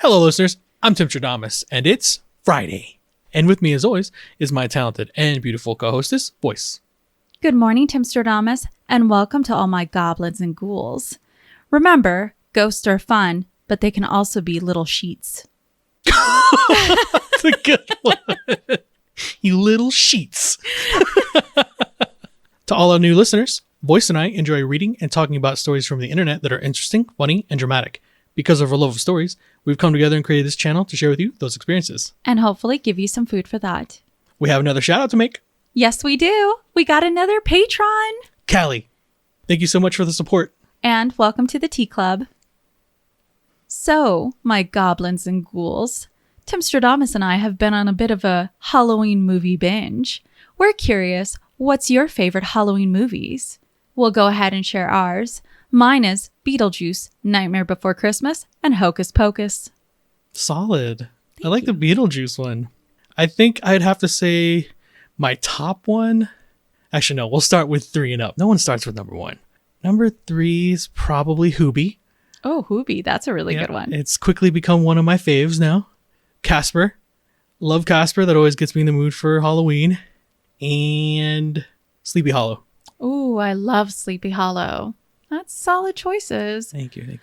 Hello, listeners. I'm Timstradamus, and it's Friday. And with me, as always, is my talented and beautiful co-hostess, Voyse. Good morning, Timstradamus, and welcome to all my goblins and ghouls. Remember, ghosts are fun, but they can also be little sheets. That's a good one. You little sheets. To all our new listeners, Voyse and I enjoy reading and talking about stories from the internet that are interesting, funny, and dramatic. Because of our love of stories, we've come together and created this channel to share with you those experiences. And hopefully give you some food for thought. We have another shout out to make. Yes, we do. We got another patron. Callie. Thank you so much for the support. And welcome to the Tea Club. So, my goblins and ghouls, Timstradamus and I have been on a bit of a Halloween movie binge. We're curious, what's your favorite Halloween movies? We'll go ahead and share ours. Mine is Beetlejuice, Nightmare Before Christmas, and Hocus Pocus. Solid. I like the Beetlejuice one. I think I'd have to say my top one. Actually, no, we'll start with 3 and up. No one starts with number 1. Number 3 is probably Hoobie. Oh, Hoobie. That's a really good one. It's quickly become one of my faves now. Casper. Love Casper. That always gets me in the mood for Halloween. And Sleepy Hollow. Ooh, I love Sleepy Hollow. That's solid choices. Thank you.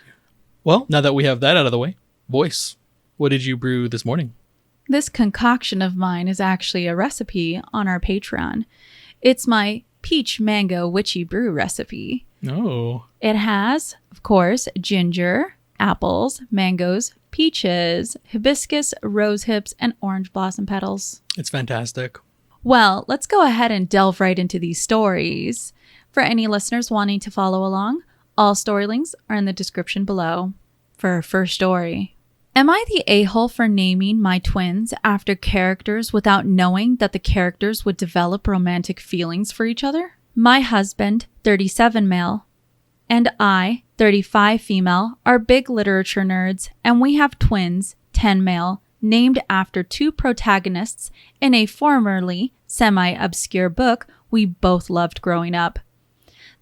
Well, now that we have that out of the way, Voyse, what did you brew this morning? This concoction of mine is actually a recipe on our Patreon. It's my peach mango witchy brew recipe. Oh. It has, of course, ginger, apples, mangoes, peaches, hibiscus, rose hips, and orange blossom petals. It's fantastic. Well, let's go ahead and delve right into these stories. For any listeners wanting to follow along, all story links are in the description below. For our first story. Am I the a-hole for naming my twins after characters without knowing that the characters would develop romantic feelings for each other? My husband, 37 male, and I, 35 female, are big literature nerds, and we have twins, 10 male, named after 2 protagonists in a formerly semi-obscure book we both loved growing up.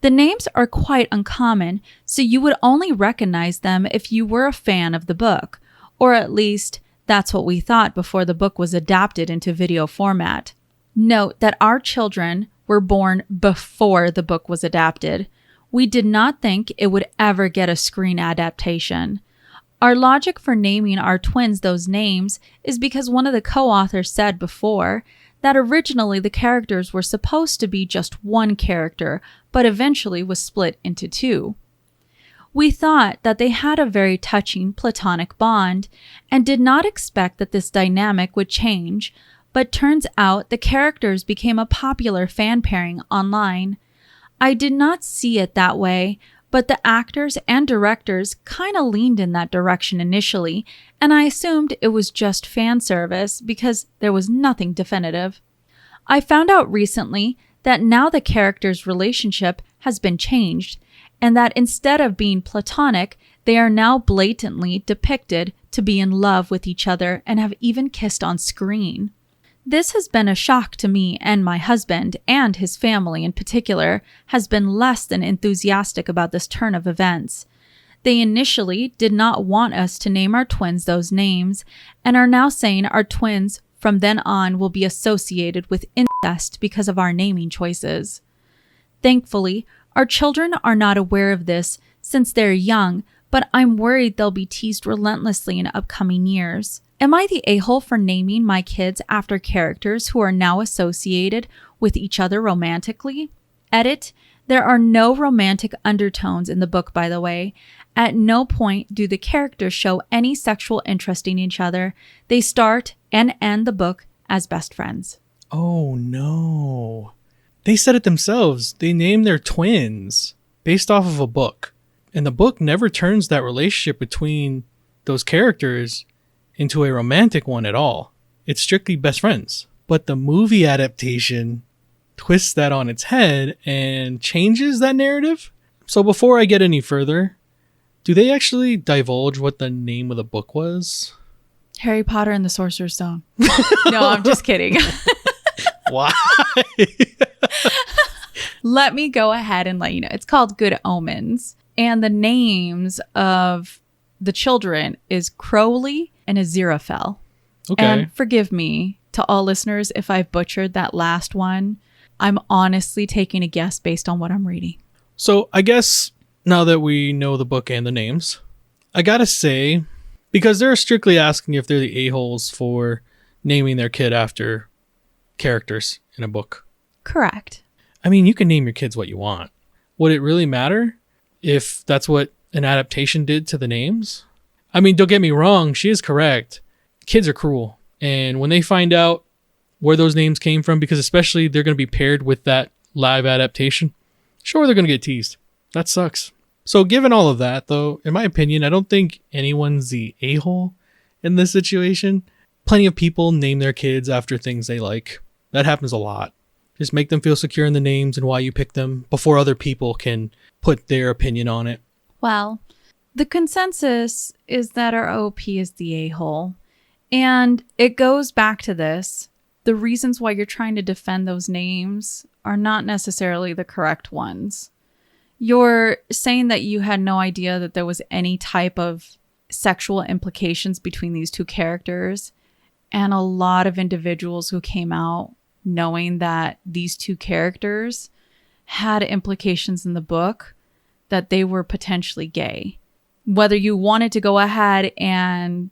The names are quite uncommon, so you would only recognize them if you were a fan of the book, or at least that's what we thought before the book was adapted into video format. Note that our children were born before the book was adapted. We did not think it would ever get a screen adaptation. Our logic for naming our twins those names is because one of the co-authors said before that originally the characters were supposed to be just one character, but eventually was split into 2. We thought that they had a very touching platonic bond and did not expect that this dynamic would change, but turns out the characters became a popular fan pairing online. I did not see it that way, but the actors and directors kind of leaned in that direction initially, and I assumed it was just fan service because there was nothing definitive. I found out recently that now the characters' relationship has been changed, and that instead of being platonic, they are now blatantly depicted to be in love with each other and have even kissed on screen. This has been a shock to me, and my husband, and his family in particular, has been less than enthusiastic about this turn of events. They initially did not want us to name our twins those names, and are now saying our twins from then on will be associated with incest because of our naming choices. Thankfully, our children are not aware of this since they're young, but I'm worried they'll be teased relentlessly in upcoming years. Am I the a-hole for naming my kids after characters who are now associated with each other romantically? Edit. There are no romantic undertones in the book, by the way. At no point do the characters show any sexual interest in each other. They start and end the book as best friends. Oh, no. They said it themselves. They named their twins based off of a book. And the book never turns that relationship between those characters into a romantic one at all. It's strictly best friends. But the movie adaptation twists that on its head and changes that narrative. So before I get any further, do they actually divulge what the name of the book was? Harry Potter and the Sorcerer's Stone. No, I'm just kidding. Why? Let me go ahead and let you know. It's called Good Omens. And the names of the children is Crowley and Aziraphale. Okay. And forgive me to all listeners if I've butchered that last one. I'm honestly taking a guess based on what I'm reading. So I guess now that we know the book and the names, I gotta say, because they're strictly asking if they're the a-holes for naming their kid after characters in a book. Correct. I mean, you can name your kids what you want. Would it really matter if that's what an adaptation did to the names? I mean, don't get me wrong, she is correct. Kids are cruel. And when they find out where those names came from, because especially they're going to be paired with that live adaptation, sure, they're going to get teased. That sucks. So given all of that, though, in my opinion, I don't think anyone's the a-hole in this situation. Plenty of people name their kids after things they like. That happens a lot. Just make them feel secure in the names and why you pick them before other people can put their opinion on it. Well, the consensus is that our OP is the a-hole. And it goes back to this. The reasons why you're trying to defend those names are not necessarily the correct ones. You're saying that you had no idea that there was any type of sexual implications between these two characters. And a lot of individuals who came out knowing that these two characters had implications in the book that they were potentially gay. Whether you wanted to go ahead and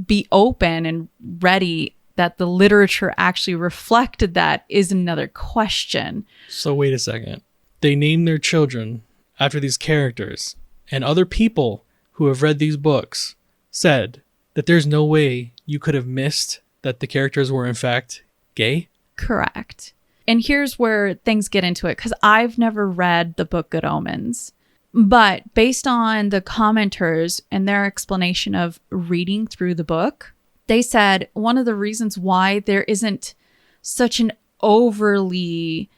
be open and ready that the literature actually reflected that is another question. So wait a second. They named their children after these characters, and other people who have read these books said that there's no way you could have missed that the characters were in fact gay? Correct. And here's where things get into it, because I've never read the book Good Omens. But based on the commenters and their explanation of reading through the book, they said one of the reasons why there isn't such an overly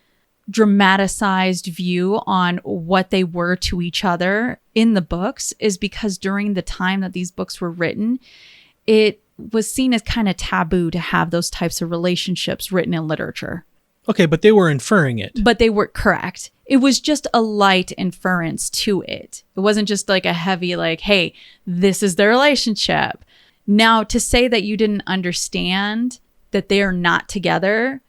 dramatized view on what they were to each other in the books is because during the time that these books were written, it was seen as kind of taboo to have those types of relationships written in literature. Okay, but they were inferring it. But they were correct. It was just a light inference to it. It wasn't just like a heavy, like, hey, this is their relationship. Now, to say that you didn't understand that they are not together,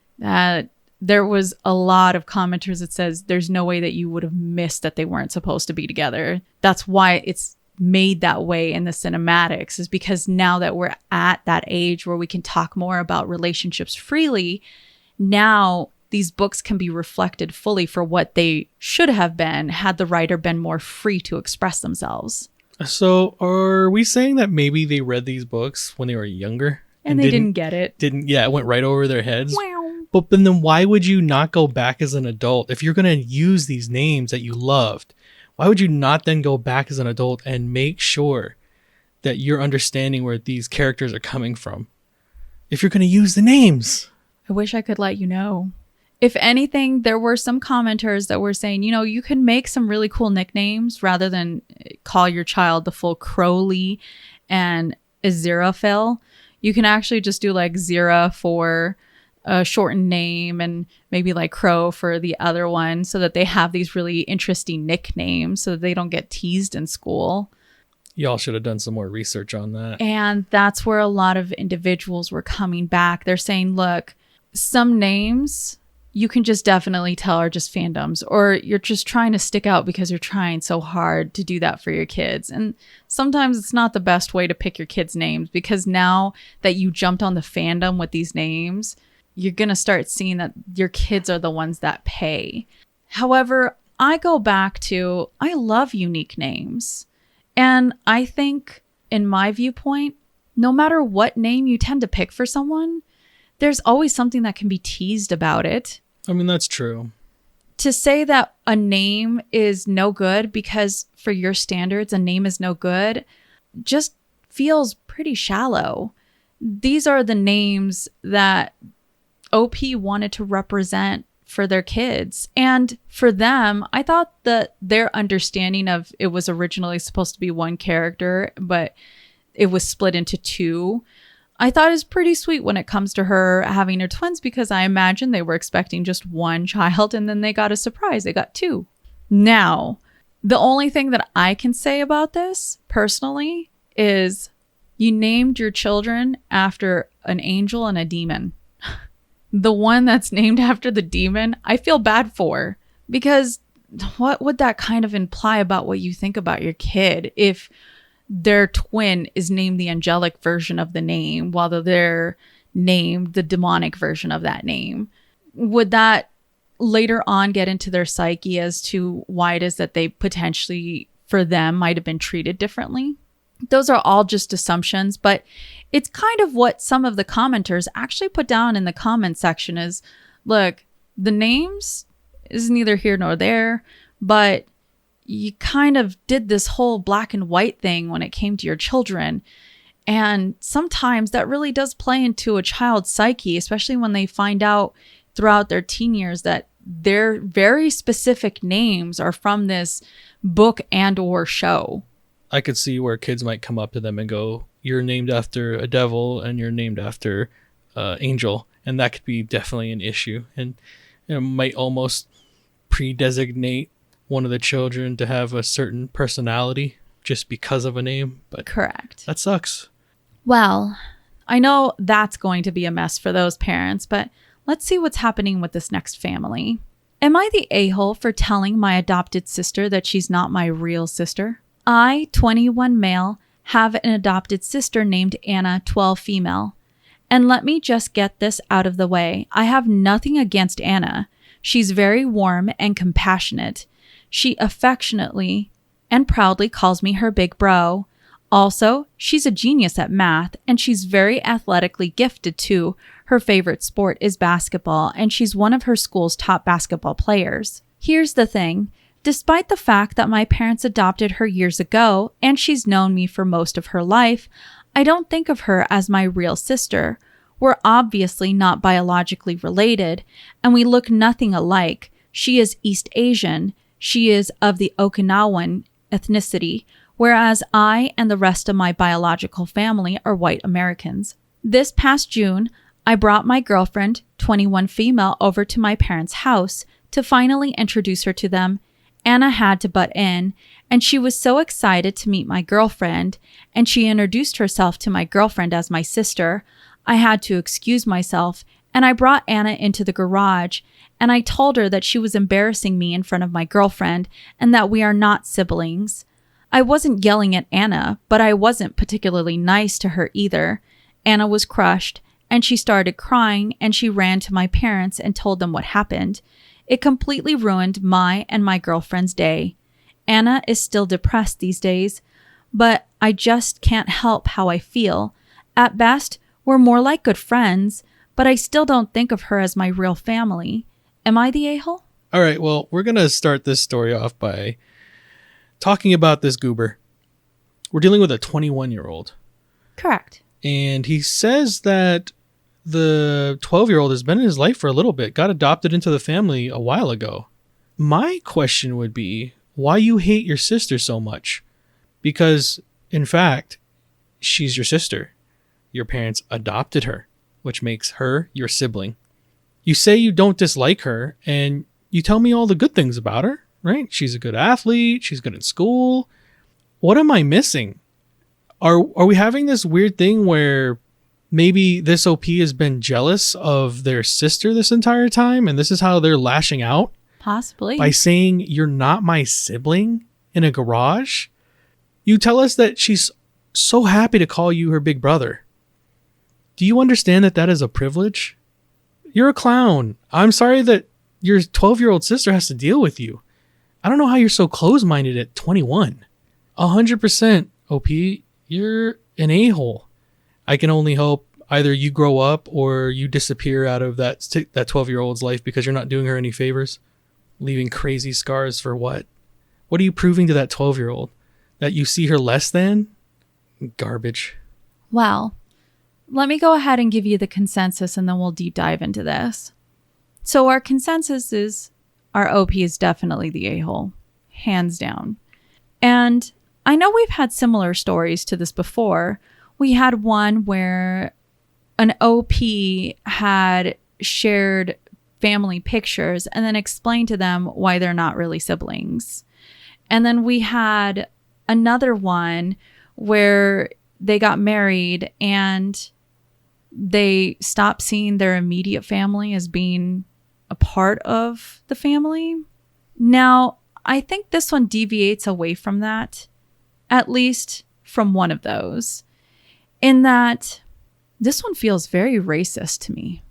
there was a lot of commenters that says there's no way that you would have missed that they weren't supposed to be together. That's why it's made that way in the cinematics, is because now that we're at that age where we can talk more about relationships freely, now these books can be reflected fully for what they should have been had the writer been more free to express themselves. So are we saying that maybe they read these books when they were younger? And they didn't get it. It went right over their heads. Wow. But then why would you not go back as an adult? If you're going to use these names that you loved, why would you not then go back as an adult and make sure that you're understanding where these characters are coming from? If you're going to use the names. I wish I could let you know. If anything, there were some commenters that were saying, you know, you can make some really cool nicknames rather than call your child the full Crowley and Aziraphale. You can actually just do like Zira for a shortened name and maybe like Crow for the other one, so that they have these really interesting nicknames so that they don't get teased in school. Y'all should have done some more research on that. And that's where a lot of individuals were coming back. They're saying, look, some names you can just definitely tell are just fandoms, or you're just trying to stick out because you're trying so hard to do that for your kids. And sometimes it's not the best way to pick your kids' names, because now that you jumped on the fandom with these names, you're going to start seeing that your kids are the ones that pay. However, I go back to, I love unique names. And I think, in my viewpoint, no matter what name you tend to pick for someone, there's always something that can be teased about it. I mean, that's true. To say that a name is no good because for your standards, a name is no good, just feels pretty shallow. These are the names that OP wanted to represent for their kids. And for them, I thought that their understanding of it was originally supposed to be one character, but it was split into two, I thought is pretty sweet when it comes to her having her twins, because I imagine they were expecting just one child and then they got a surprise. They got two. Now, The only thing that I can say about this personally is you named your children after an angel and a demon. The one that's named after the demon, I feel bad for, because what would that kind of imply about what you think about your kid if their twin is named the angelic version of the name while they're named the demonic version of that name? Would that later on get into their psyche as to why it is that they potentially, for them, might have been treated differently? Those are all just assumptions, but it's kind of what some of the commenters actually put down in the comment section is, look, the names is neither here nor there, but you kind of did this whole black and white thing when it came to your children. And sometimes that really does play into a child's psyche, especially when they find out throughout their teen years that their very specific names are from this book and or show. I could see where kids might come up to them and go, you're named after a devil and you're named after angel. And that could be definitely an issue. And it might almost pre-designate one of the children to have a certain personality just because of a name. But correct. That sucks. Well, I know that's going to be a mess for those parents, but let's see what's happening with this next family. Am I the a-hole for telling my adopted sister that she's not my real sister? I, 21 male, have an adopted sister named Anna, 12 female. And let me just get this out of the way. I have nothing against Anna. She's very warm and compassionate. She affectionately and proudly calls me her big bro. Also, she's a genius at math, and she's very athletically gifted too. Her favorite sport is basketball, and she's one of her school's top basketball players. Here's the thing. Despite the fact that my parents adopted her years ago, and she's known me for most of her life, I don't think of her as my real sister. We're obviously not biologically related, and we look nothing alike. She is East Asian. She is of the Okinawan ethnicity, whereas I and the rest of my biological family are white Americans. This past June, I brought my girlfriend, 21 female, over to my parents' house to finally introduce her to them. Anna had to butt in, and she was so excited to meet my girlfriend, and she introduced herself to my girlfriend as my sister. I had to excuse myself, and I brought Anna into the garage, and I told her that she was embarrassing me in front of my girlfriend and that we are not siblings. I wasn't yelling at Anna, but I wasn't particularly nice to her either. Anna was crushed, and she started crying, and she ran to my parents and told them what happened. It completely ruined my and my girlfriend's day. Anna is still depressed these days, but I just can't help how I feel. At best, we're more like good friends, but I still don't think of her as my real family. Am I the a-hole? All right, well, we're going to start this story off by talking about this goober. We're dealing with a 21-year-old. Correct. And he says that the 12-year-old has been in his life for a little bit, got adopted into the family a while ago. My question would be, why you hate your sister so much? Because, in fact, she's your sister. Your parents adopted her, which makes her your sibling. You say you don't dislike her, and you tell me all the good things about her, right? She's a good athlete. She's good in school. What am I missing? Are we having this weird thing where maybe this OP has been jealous of their sister this entire time, and this is how they're lashing out? Possibly. By saying, you're not my sibling in a garage? You tell us that she's so happy to call you her big brother. Do you understand that that is a privilege? You're a clown. I'm sorry that your 12-year-old sister has to deal with you. I don't know how you're so close-minded at 21. 100% OP, you're an a-hole. I can only hope either you grow up or you disappear out of that 12-year-old's life because you're not doing her any favors. Leaving crazy scars for what? What are you proving to that 12-year-old? That you see her less than? Garbage. Well, let me go ahead and give you the consensus and then we'll deep dive into this. So our consensus is our OP is definitely the a-hole. Hands down. And I know we've had similar stories to this before. We had one where an OP had shared family pictures and then explained to them why they're not really siblings. And then we had another one where they got married and they stopped seeing their immediate family as being a part of the family. Now, I think this one deviates away from that, at least from one of those, in that this one feels very racist to me.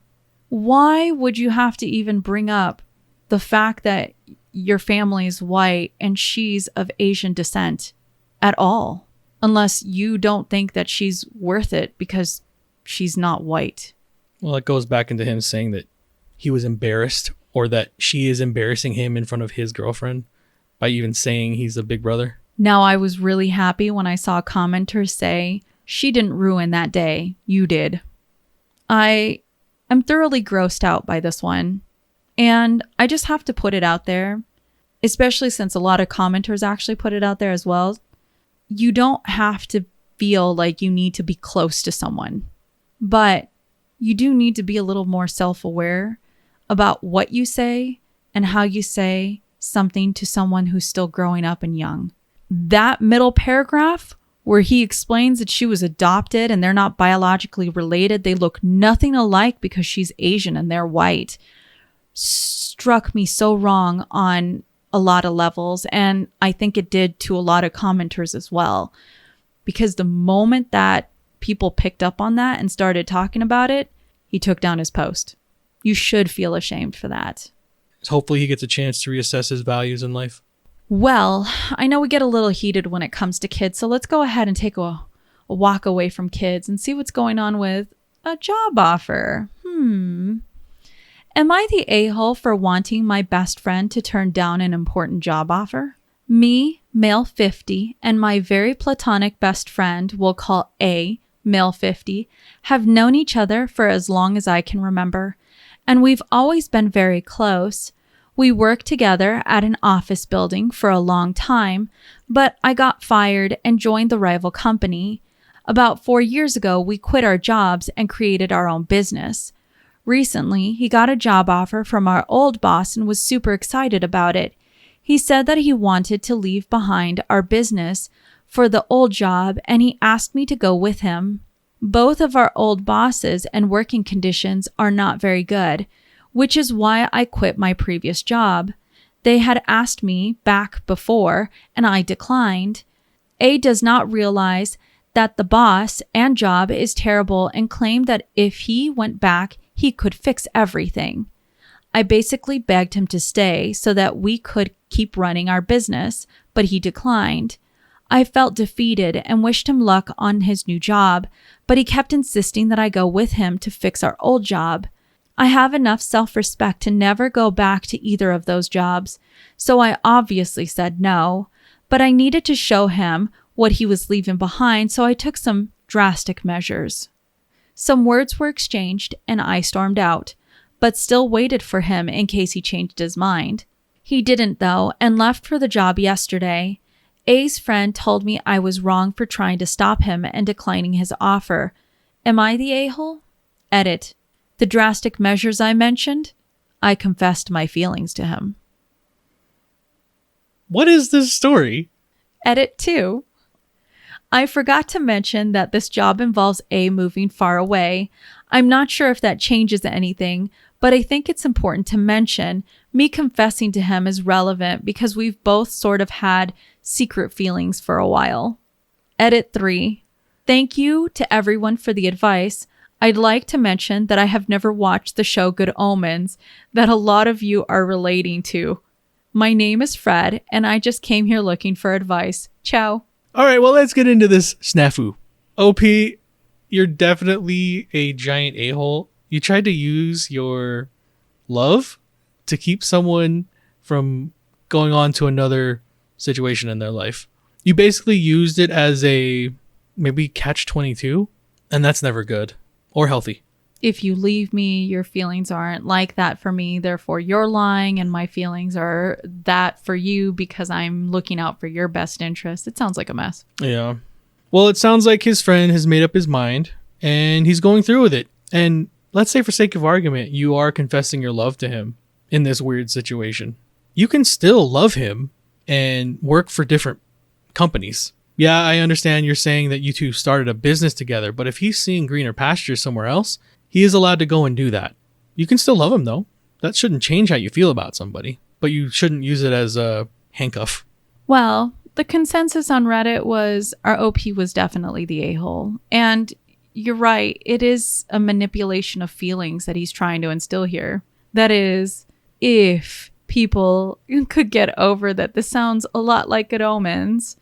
Why would you have to even bring up the fact that your family's white and she's of Asian descent at all, unless you don't think that she's worth it because she's not white? Well, it goes back into him saying that he was embarrassed, or that she is embarrassing him in front of his girlfriend by even saying he's a big brother. Now, I was really happy when I saw commenters say, she didn't ruin that day, you did. I am thoroughly grossed out by this one. And I just have to put it out there, especially since a lot of commenters actually put it out there as well. You don't have to feel like you need to be close to someone, but you do need to be a little more self-aware about what you say and how you say something to someone who's still growing up and young. That middle paragraph where he explains that she was adopted and they're not biologically related, they look nothing alike because she's Asian and they're white, struck me so wrong on a lot of levels. And I think it did to a lot of commenters as well. Because the moment that people picked up on that and started talking about it, he took down his post. You should feel ashamed for that. Hopefully he gets a chance to reassess his values in life. Well, I know we get a little heated when it comes to kids, so let's go ahead and take a walk away from kids and see what's going on with a job offer. Am I the a-hole for wanting my best friend to turn down an important job offer? Me, male 50, and my very platonic best friend, we'll call A, male 50, have known each other for as long as I can remember, and we've always been very close. We worked together at an office building for a long time, but I got fired and joined the rival company. About 4 years ago, we quit our jobs and created our own business. Recently, he got a job offer from our old boss and was super excited about it. He said that he wanted to leave behind our business for the old job, and he asked me to go with him. Both of our old bosses and working conditions are not very good, which is why I quit my previous job. They had asked me back before, and I declined. A does not realize that the boss and job is terrible and claimed that if he went back, he could fix everything. I basically begged him to stay so that we could keep running our business, but he declined. I felt defeated and wished him luck on his new job, but he kept insisting that I go with him to fix our old job. I have enough self-respect to never go back to either of those jobs, so I obviously said no, but I needed to show him what he was leaving behind, so I took some drastic measures. Some words were exchanged and I stormed out, but still waited for him in case he changed his mind. He didn't though, and left for the job yesterday. A's friend told me I was wrong for trying to stop him and declining his offer. Am I the a-hole? Edit. The drastic measures I mentioned? I confessed my feelings to him. What is this story? Edit 2. I forgot to mention that this job involves A moving far away. I'm not sure if that changes anything, but I think it's important to mention me confessing to him is relevant because we've both sort of had secret feelings for a while. Edit 3. Thank you to everyone for the advice. I'd like to mention that I have never watched the show Good Omens that a lot of you are relating to. My name is Fred, and I just came here looking for advice. Ciao. All right, well, let's get into this snafu. OP, you're definitely a giant a-hole. You tried to use your love to keep someone from going on to another situation in their life. You basically used it as a maybe catch-22, and that's never good or healthy. If you leave me, your feelings aren't like that for me. Therefore, you're lying, and my feelings are that for you because I'm looking out for your best interest. It sounds like a mess. Yeah. Well, it sounds like his friend has made up his mind, and he's going through with it. And let's say for sake of argument, you are confessing your love to him in this weird situation. You can still love him and work for different companies. Yeah, I understand you're saying that you two started a business together, but if he's seeing greener pastures somewhere else, he is allowed to go and do that. You can still love him though. That shouldn't change how you feel about somebody, but you shouldn't use it as a handcuff. Well, the consensus on Reddit was our OP was definitely the a-hole. And you're right, it is a manipulation of feelings that he's trying to instill here. That is, if people could get over that this sounds a lot like Good Omens,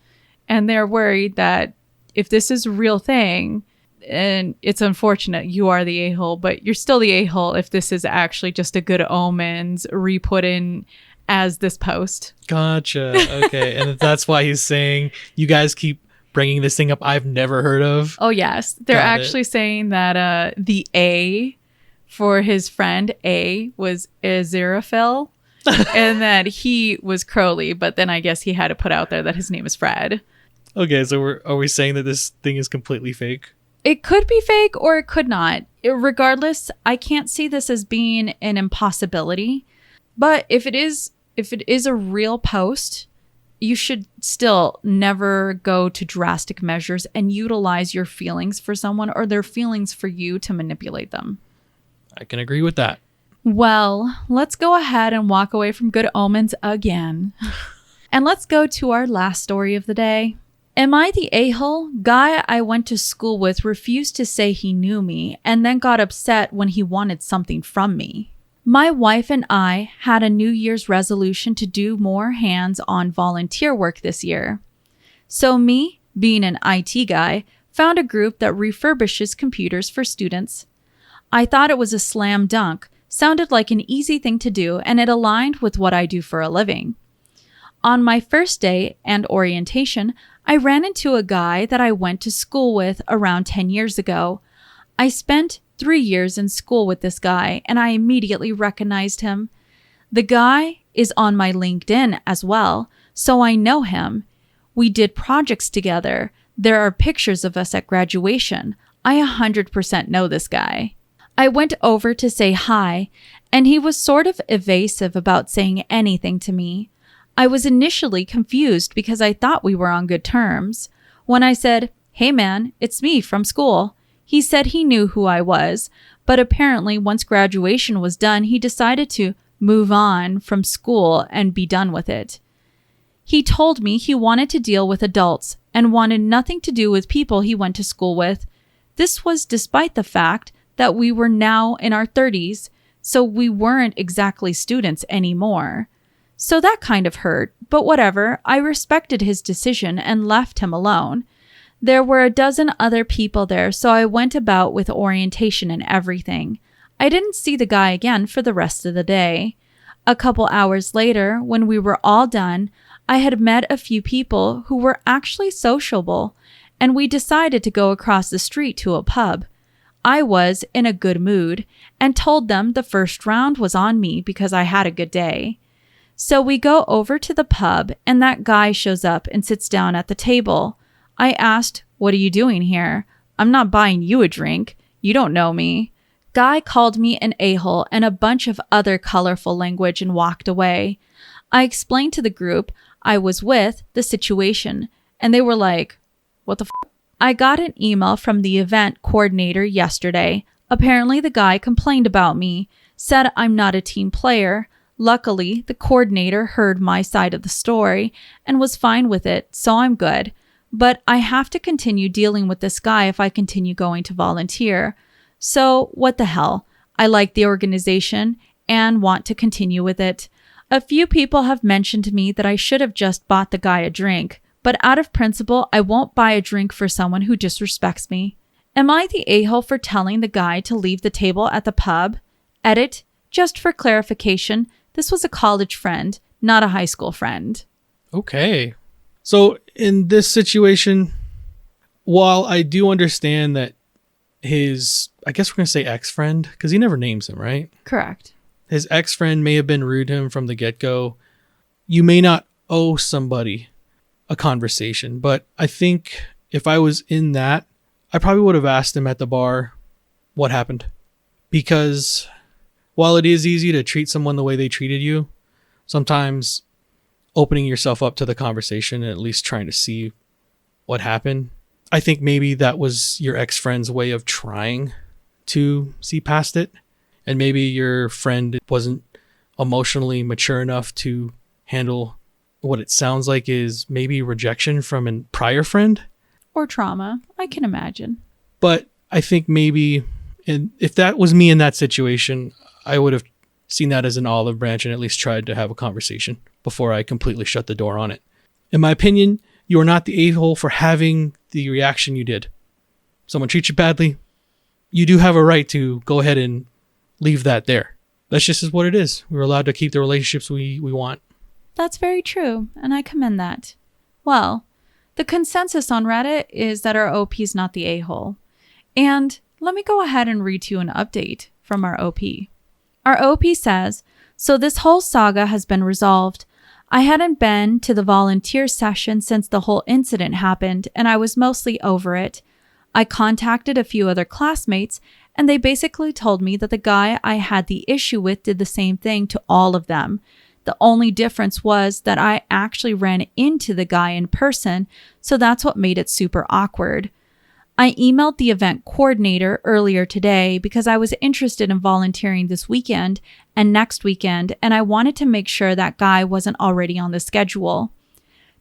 and they're worried that if this is a real thing, and it's unfortunate you are the a-hole, but you're still the a-hole if this is actually just a Good Omens re-put in as this post. Gotcha. Okay. And that's why he's saying you guys keep bringing this thing up I've never heard of. Oh, yes. They're actually saying that the A for his friend A was Aziraphale and that he was Crowley, but then I guess he had to put out there that his name is Fred. Okay, so are we saying that this thing is completely fake? It could be fake or it could not. Regardless, I can't see this as being an impossibility. But if it is a real post, you should still never go to drastic measures and utilize your feelings for someone or their feelings for you to manipulate them. I can agree with that. Well, let's go ahead and walk away from Good Omens again. And let's go to our last story of the day. Am I the a-hole? Guy I went to school with refused to say he knew me and then got upset when he wanted something from me. My wife and I had a New Year's resolution to do more hands-on volunteer work this year. So me, being an IT guy, found a group that refurbishes computers for students. I thought it was a slam dunk, sounded like an easy thing to do, and it aligned with what I do for a living. On my first day and orientation, I ran into a guy that I went to school with around 10 years ago. I spent 3 years in school with this guy, and I immediately recognized him. The guy is on my LinkedIn as well, so I know him. We did projects together. There are pictures of us at graduation. I 100% know this guy. I went over to say hi, and he was sort of evasive about saying anything to me. I was initially confused because I thought we were on good terms. When I said, "Hey man, it's me from school," he said he knew who I was, but apparently once graduation was done, he decided to move on from school and be done with it. He told me he wanted to deal with adults and wanted nothing to do with people he went to school with. This was despite the fact that we were now in our 30s, so we weren't exactly students anymore. So that kind of hurt, but whatever, I respected his decision and left him alone. There were a dozen other people there, so I went about with orientation and everything. I didn't see the guy again for the rest of the day. A couple hours later, when we were all done, I had met a few people who were actually sociable, and we decided to go across the street to a pub. I was in a good mood and told them the first round was on me because I had a good day. So we go over to the pub and that guy shows up and sits down at the table. I asked, "What are you doing here? I'm not buying you a drink. You don't know me." Guy called me an a-hole and a bunch of other colorful language and walked away. I explained to the group I was with the situation and they were like, "What the f?" I got an email from the event coordinator yesterday. Apparently the guy complained about me, said I'm not a team player. Luckily, the coordinator heard my side of the story and was fine with it, so I'm good. But I have to continue dealing with this guy if I continue going to volunteer. So what the hell? I like the organization and want to continue with it. A few people have mentioned to me that I should have just bought the guy a drink, but out of principle, I won't buy a drink for someone who disrespects me. Am I the a-hole for telling the guy to leave the table at the pub? Edit, just for clarification, this was a college friend, not a high school friend. Okay. So in this situation, while I do understand that his, I guess we're going to say ex-friend, because he never names him, right? Correct. His ex-friend may have been rude to him from the get-go. You may not owe somebody a conversation, but I think if I was in that, I probably would have asked him at the bar what happened. Because while it is easy to treat someone the way they treated you, sometimes opening yourself up to the conversation and at least trying to see what happened. I think maybe that was your ex-friend's way of trying to see past it. And maybe your friend wasn't emotionally mature enough to handle what it sounds like is maybe rejection from a prior friend. Or trauma, I can imagine. But I think maybe, and if that was me in that situation, I would have seen that as an olive branch and at least tried to have a conversation before I completely shut the door on it. In my opinion, you are not the a-hole for having the reaction you did. Someone treats you badly, you do have a right to go ahead and leave that there. That's just what it is. We're allowed to keep the relationships we want. That's very true, and I commend that. Well, the consensus on Reddit is that our OP is not the a-hole. And let me go ahead and read to you an update from our OP. Our OP says, so this whole saga has been resolved. I hadn't been to the volunteer session since the whole incident happened, and I was mostly over it. I contacted a few other classmates, and they basically told me that the guy I had the issue with did the same thing to all of them. The only difference was that I actually ran into the guy in person, so that's what made it super awkward. I emailed the event coordinator earlier today because I was interested in volunteering this weekend and next weekend, and I wanted to make sure that guy wasn't already on the schedule.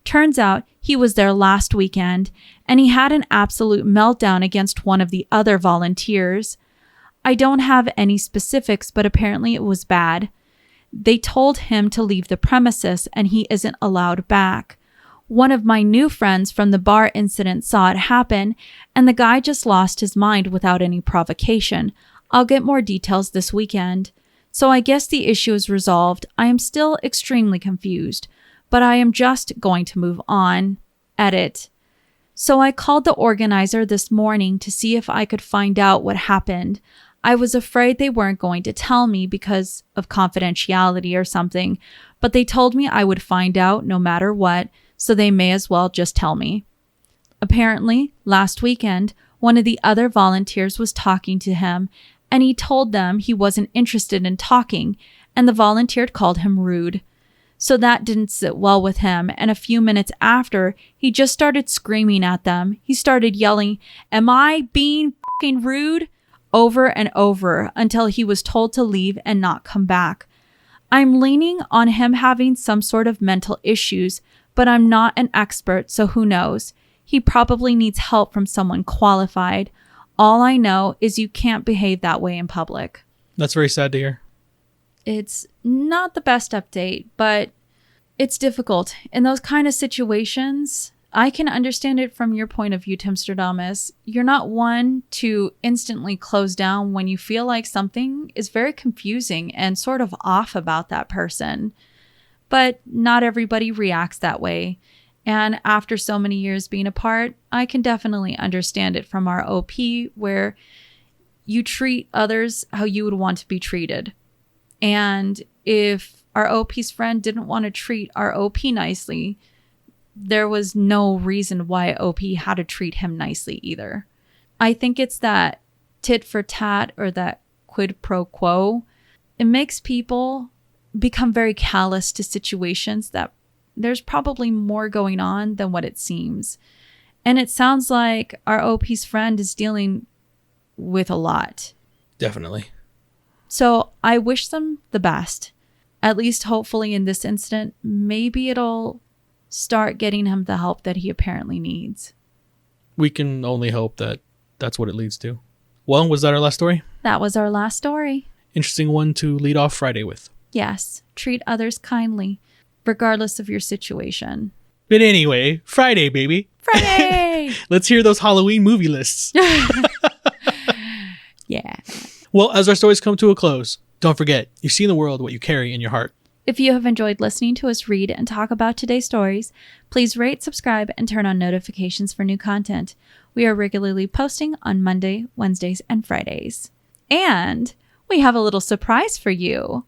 Turns out he was there last weekend, and he had an absolute meltdown against one of the other volunteers. I don't have any specifics, but apparently it was bad. They told him to leave the premises, and he isn't allowed back. One of my new friends from the bar incident saw it happen, and the guy just lost his mind without any provocation. I'll get more details this weekend. So I guess the issue is resolved. I am still extremely confused, but I am just going to move on. Edit. So I called the organizer this morning to see if I could find out what happened. I was afraid they weren't going to tell me because of confidentiality or something, but they told me I would find out no matter what, so they may as well just tell me. Apparently, last weekend, one of the other volunteers was talking to him, and he told them he wasn't interested in talking, and the volunteer called him rude. So that didn't sit well with him, and a few minutes after, he just started screaming at them. He started yelling, "Am I being f***ing rude?" over and over until he was told to leave and not come back. I'm leaning on him having some sort of mental issues, but I'm not an expert, so who knows? He probably needs help from someone qualified. All I know is you can't behave that way in public. That's very sad to hear. It's not the best update, but it's difficult. In those kind of situations, I can understand it from your point of view, Timstradamus. You're not one to instantly close down when you feel like something is very confusing and sort of off about that person. But not everybody reacts that way. And after so many years being apart, I can definitely understand it from our OP, where you treat others how you would want to be treated. And if our OP's friend didn't want to treat our OP nicely, there was no reason why OP had to treat him nicely either. I think it's that tit for tat or that quid pro quo. It makes people become very callous to situations that there's probably more going on than what it seems. And it sounds like our OP's friend is dealing with a lot. Definitely. So I wish them the best. At least hopefully in this incident, maybe it'll start getting him the help that he apparently needs. We can only hope that that's what it leads to. Well, was that our last story? That was our last story. Interesting one to lead off Friday with. Yes, treat others kindly, regardless of your situation. But anyway, Friday, baby. Friday! Let's hear those Halloween movie lists. Yeah. Well, as our stories come to a close, don't forget, you see in the world what you carry in your heart. If you have enjoyed listening to us read and talk about today's stories, please rate, subscribe, and turn on notifications for new content. We are regularly posting on Monday, Wednesdays, and Fridays. And we have a little surprise for you.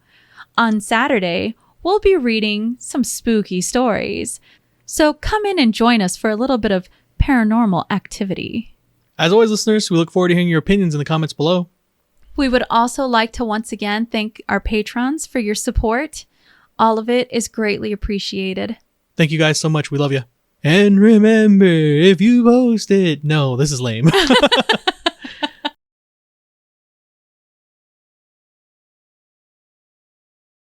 On Saturday, we'll be reading some spooky stories. So come in and join us for a little bit of paranormal activity. As always, listeners, we look forward to hearing your opinions in the comments below. We would also like to once again thank our patrons for your support. All of it is greatly appreciated. Thank you guys so much. We love you. And remember, if you post it... No, this is lame.